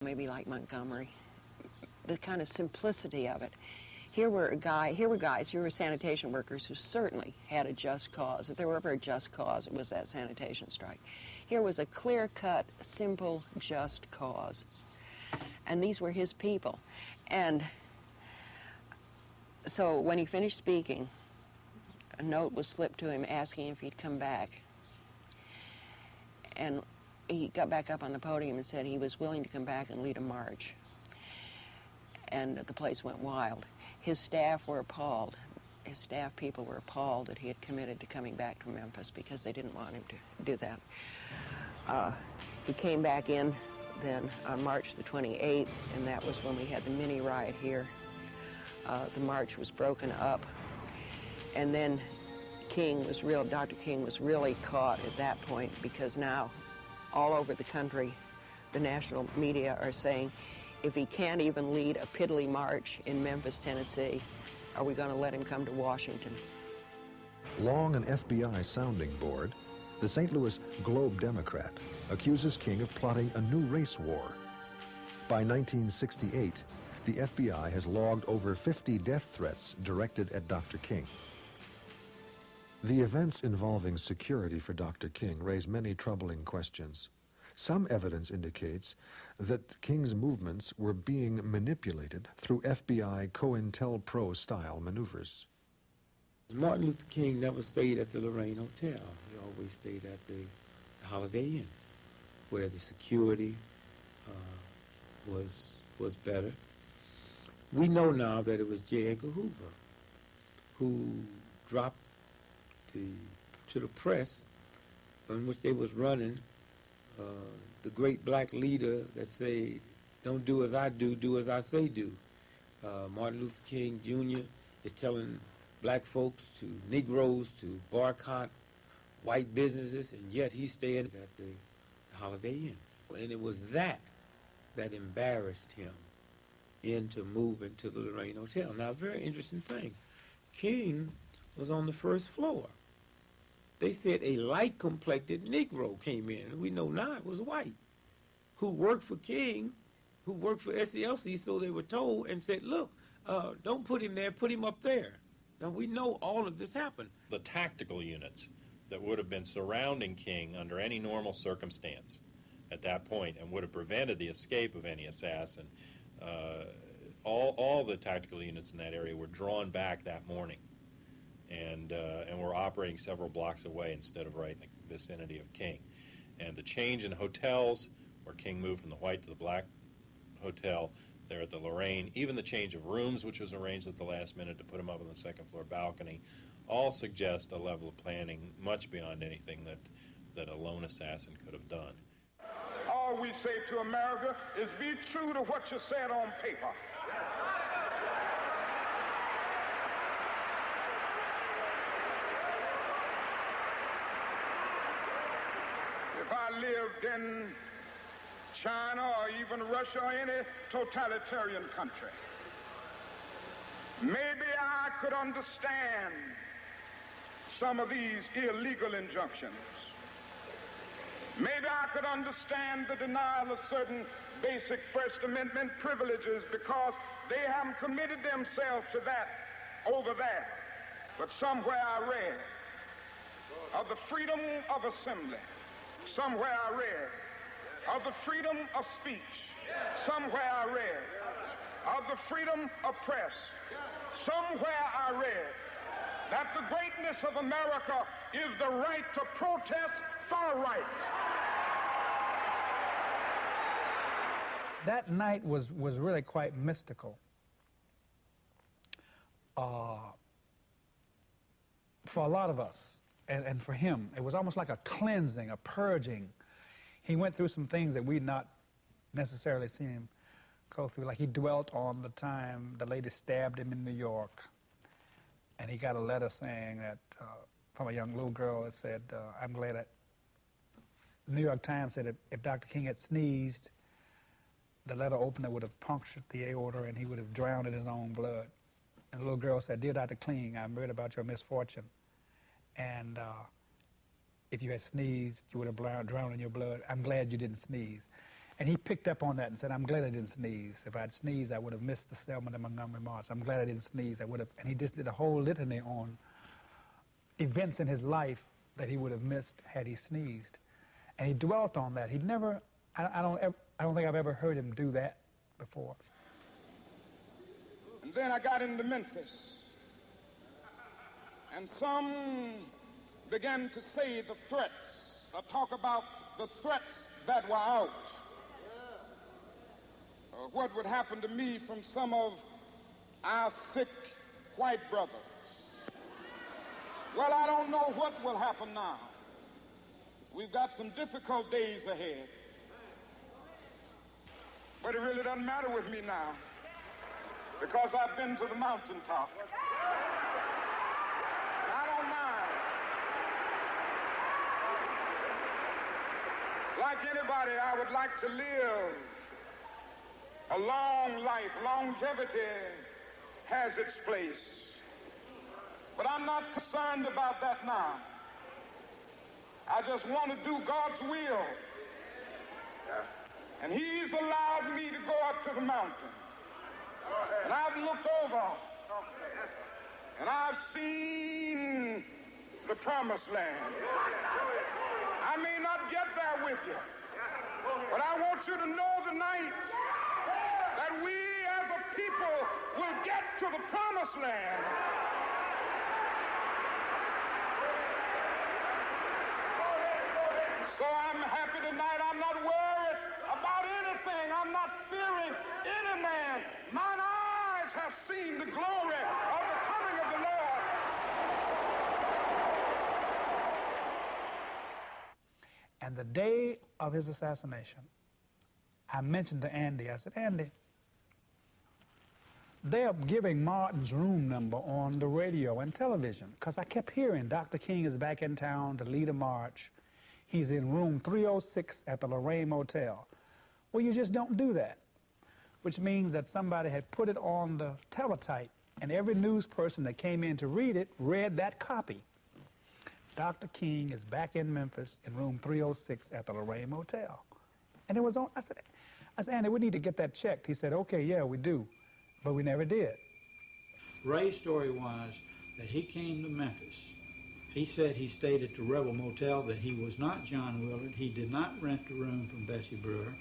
maybe like Montgomery, the kind of simplicity of it. Here were guys who were sanitation workers who certainly had a just cause. If there were ever a just cause, it was that sanitation strike. Here was a clear-cut, simple, just cause. And these were his people. And so when he finished speaking, a note was slipped to him asking if he'd come back. And he got back up on the podium and said he was willing to come back and lead a march. And the place went wild. His staff were appalled. His staff people were appalled that he had committed to coming back to Memphis because they didn't want him to do that. He came back in then on March the 28th, and that was when we had the mini riot here. The march was broken up, and then Dr. King was really caught at that point, because now all over the country the national media are saying, if he can't even lead a piddly march in Memphis, Tennessee, are we going to let him come to Washington? Long an FBI sounding board, the St. Louis Globe-Democrat accuses King of plotting a new race war. By 1968, the FBI has logged over 50 death threats directed at Dr. King. The events involving security for Dr. King raise many troubling questions. Some evidence indicates that King's movements were being manipulated through FBI COINTELPRO style maneuvers. Martin Luther King never stayed at the Lorraine Hotel. He always stayed at the Holiday Inn, where the security was better. We know now that it was J. Edgar Hoover who dropped to the press on which they was running the great black leader that say, don't do as I do, do as I say do. Martin Luther King Jr. is telling black folks, to Negroes, to boycott white businesses, and yet he's staying at the Holiday Inn. And it was that embarrassed him into moving to the Lorraine Hotel. Now, a very interesting thing. King was on the first floor. They said a light-complected Negro came in. We know now it was white, who worked for King, who worked for SCLC, so they were told, and said, look, don't put him there, put him up there. Now, we know all of this happened. The tactical units that would have been surrounding King under any normal circumstance at that point and would have prevented the escape of any assassin, all the tactical units in that area were drawn back that morning and were operating several blocks away instead of right in the vicinity of King. And the change in hotels, where King moved from the white to the black hotel there at the Lorraine, even the change of rooms, which was arranged at the last minute to put him up on the second floor balcony, all suggest a level of planning much beyond anything that a lone assassin could have done. All we say to America is be true to what you said on paper. If I lived in China or even Russia or any totalitarian country, maybe I could understand some of these illegal injunctions. Maybe I could understand the denial of certain basic First Amendment privileges because they haven't committed themselves to that over there. But somewhere I read of the freedom of assembly. Somewhere I read of the freedom of speech. Somewhere I read of the freedom of press. Somewhere I read that the greatness of America is the right to protest for rights. That night was really quite mystical. For a lot of us, and for him, it was almost like a cleansing, a purging. He went through some things that we'd not necessarily seen him go through. Like he dwelt on the time the lady stabbed him in New York, and he got a letter saying that, from a young little girl that said, I'm glad that the New York Times said if Dr. King had sneezed, the letter opener would have punctured the aorta and he would have drowned in his own blood. And the little girl said, Dear Dr. King, I'm worried about your misfortune. And if you had sneezed, you would have drowned in your blood. I'm glad you didn't sneeze. And he picked up on that and said, I'm glad I didn't sneeze. If I'd sneezed, I would have missed the Selma to Montgomery March. I'm glad I didn't sneeze. I would have. And he just did a whole litany on events in his life that he would have missed had he sneezed. And he dwelt on that. He never, I don't think I've ever heard him do that before. And then I got into Memphis. And some began to say the threats, or talk about the threats that were out. What would happen to me from some of our sick white brothers. Well, I don't know what will happen now. We've got some difficult days ahead. But it really doesn't matter with me now, because I've been to the mountaintop. And I don't mind. Like anybody, I would like to live a long life. Longevity has its place. But I'm not concerned about that now. I just want to do God's will. And He's allowed me to go up to the mountain. And I've looked over, and I've seen the promised land. I may not get there with you, but I want you to know tonight that we as a people will get to the promised land. So I'm happy tonight. I'm not worried about anything. I'm not fearing any man. Mine eyes have seen the glory of the coming of the Lord. And the day of his assassination, I mentioned to Andy, I said, Andy, they're giving Martin's room number on the radio and television, because I kept hearing Dr. King is back in town to lead a march. He's in room 306 at the Lorraine Motel. Well, you just don't do that, which means that somebody had put it on the teletype, and every news person that came in to read it read that copy. Dr. King is back in Memphis in room 306 at the Lorraine Motel. And it was on. I said, Andy, we need to get that checked. He said, okay, yeah, we do. But we never did. Ray's story was that he came to Memphis. He said he stayed at the Rebel Motel, that he was not John Willard. He did not rent the room from Bessie Brewer,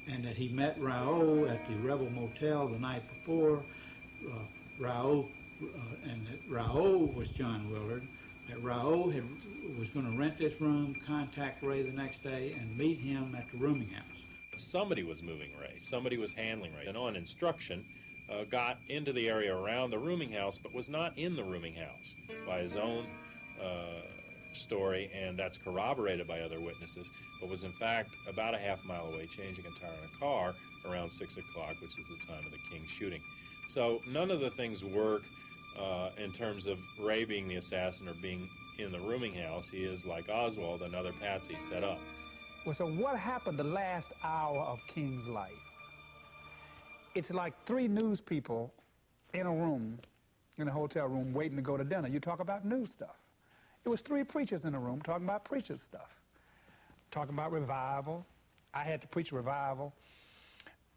and that he met Raoul at the Rebel Motel the night before. Raoul was John Willard. That Raoul was going to rent this room, contact Ray the next day, and meet him at the rooming house. Somebody was moving Ray. Somebody was handling Ray. And on instruction, got into the area around the rooming house, but was not in the rooming house by his own story, and that's corroborated by other witnesses, but was in fact about a half-mile away changing a tire in a car around 6 o'clock, which is the time of the King shooting. So none of the things work in terms of Ray being the assassin or being in the rooming house. He is, like Oswald, another patsy set up. Well, so what happened the last hour of King's life? It's like 3 news people in a room, in a hotel room, waiting to go to dinner. You talk about news stuff. It was 3 preachers in a room talking about preacher stuff, talking about revival. I had to preach revival.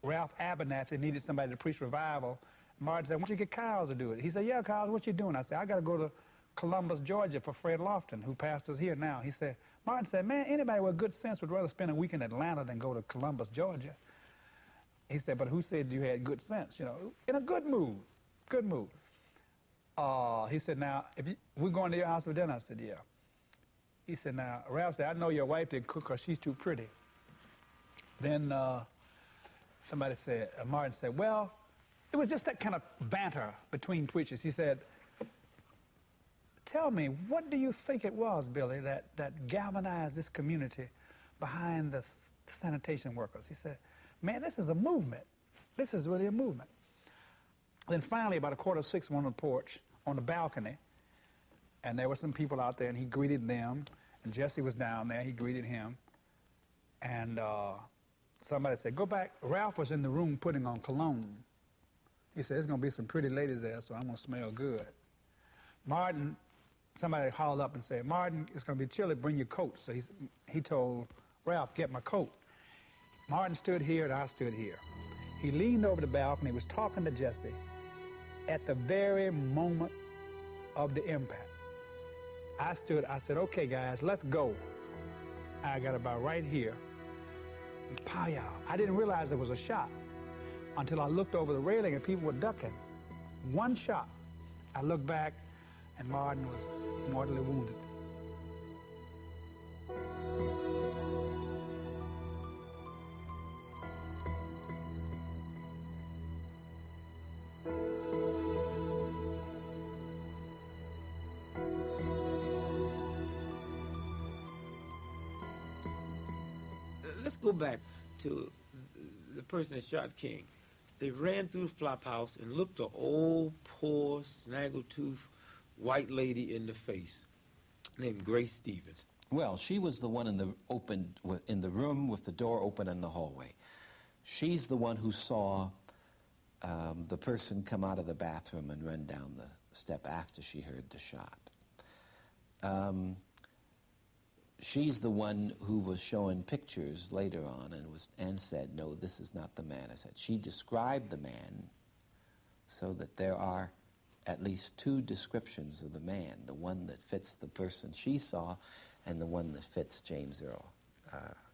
Ralph Abernathy needed somebody to preach revival. Martin said, why don't you get Kyle to do it? He said, yeah, Kyle, what you doing? I said, I got to go to Columbus, Georgia for Fred Lofton, who pastors here now. He said, Martin said, man, anybody with good sense would rather spend a week in Atlanta than go to Columbus, Georgia. He said, but who said you had good sense? You know, in a good mood, good mood. He said, now, we're going to your house for dinner. I said, yeah. He said, now, Ralph said, I know your wife didn't cook because she's too pretty. Then somebody said, Martin said, well, it was just that kind of banter between preachers. He said, tell me, what do you think it was, Billy, that galvanized this community behind the sanitation workers? He said, man, this is a movement. This is really a movement. Then finally, about 5:45, on the porch, on the balcony, and there were some people out there, and he greeted them, and Jesse was down there. He greeted him, and somebody said, go back. Ralph was in the room putting on cologne. He said, there's going to be some pretty ladies there, so I'm going to smell good. Martin, somebody hauled up and said, Martin, it's going to be chilly, bring your coat. So he told Ralph, get my coat. Martin stood here and I stood here. He leaned over the balcony, was talking to Jesse at the very moment of the impact. I said, okay guys, let's go. I got about right here. Pow-yow. I didn't realize it was a shot until I looked over the railing and people were ducking. One shot. I looked back and Martin was mortally wounded. Let's go back to the person that shot King. They ran through the flop house and looked the old, poor, snaggletooth white lady in the face named Grace Stevens. Well, she was the one in the room with the door open in the hallway. She's the one who saw the person come out of the bathroom and run down the step after she heard the shot. She's the one who was showing pictures later on and said, no, this is not the man. I said, she described the man so that there are at least two descriptions of the man, the one that fits the person she saw and the one that fits James Earl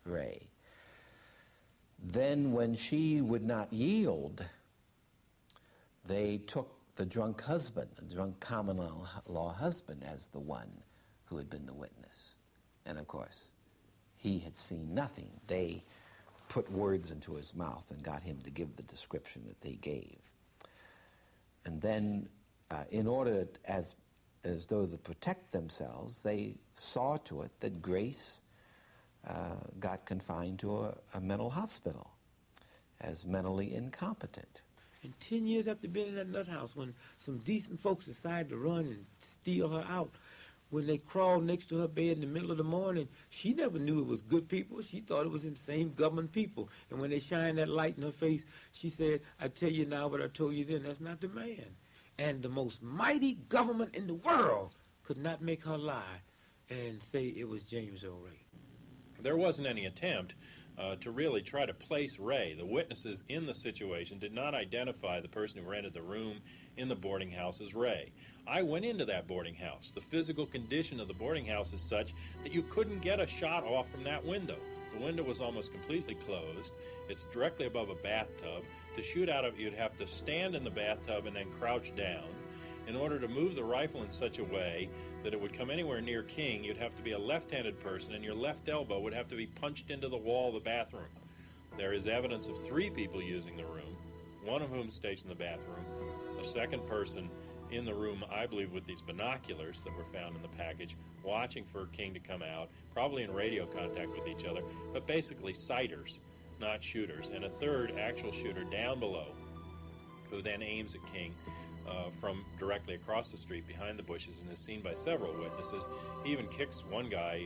Ray. Then when she would not yield, they took the drunk husband, the drunk common law husband, as the one who had been the witness. And of course, he had seen nothing. They put words into his mouth and got him to give the description that they gave. And then, in order, as though to protect themselves, they saw to it that Grace got confined to a mental hospital as mentally incompetent. And 10 years after being in that nut house, when some decent folks decided to run and steal her out, when they crawled next to her bed in the middle of the morning, she never knew it was good people. She thought it was the same government people. And when they shined that light in her face, she said, I tell you now what I told you then, that's not the man. And the most mighty government in the world could not make her lie and say it was James Earl Ray. There wasn't any attempt to really try to place Ray. The witnesses in the situation did not identify the person who rented the room in the boarding house as Ray. I went into that boarding house. The physical condition of the boarding house is such that you couldn't get a shot off from that window. The window was almost completely closed. It's directly above a bathtub. To shoot out of it, you'd have to stand in the bathtub and then crouch down. In order to move the rifle in such a way that it would come anywhere near King, you'd have to be a left-handed person, and your left elbow would have to be punched into the wall of the bathroom. There is evidence of 3 people using the room, one of whom staged in the bathroom, a second person in the room, I believe, with these binoculars that were found in the package, watching for King to come out, probably in radio contact with each other, but basically sighters, not shooters, and a third actual shooter down below, who then aims at King from directly across the street behind the bushes and is seen by several witnesses. He even kicks one guy,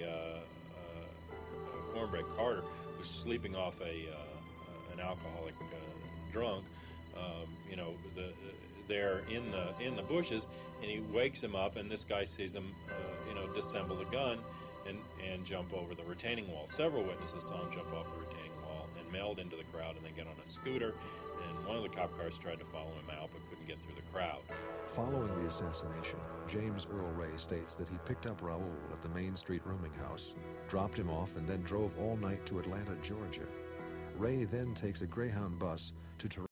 Cornbread Carter, who's sleeping off an alcoholic drunk, there in the bushes, and he wakes him up, and this guy sees him, disassemble the gun and jump over the retaining wall. Several witnesses saw him jump off the retaining wall and meld into the crowd and then get on a scooter, and one of the cop cars tried to follow him out but couldn't get through the crowd. Following the assassination, James Earl Ray states that he picked up Raoul at the Main Street rooming house, dropped him off, and then drove all night to Atlanta, Georgia. Ray then takes a Greyhound bus to Toronto.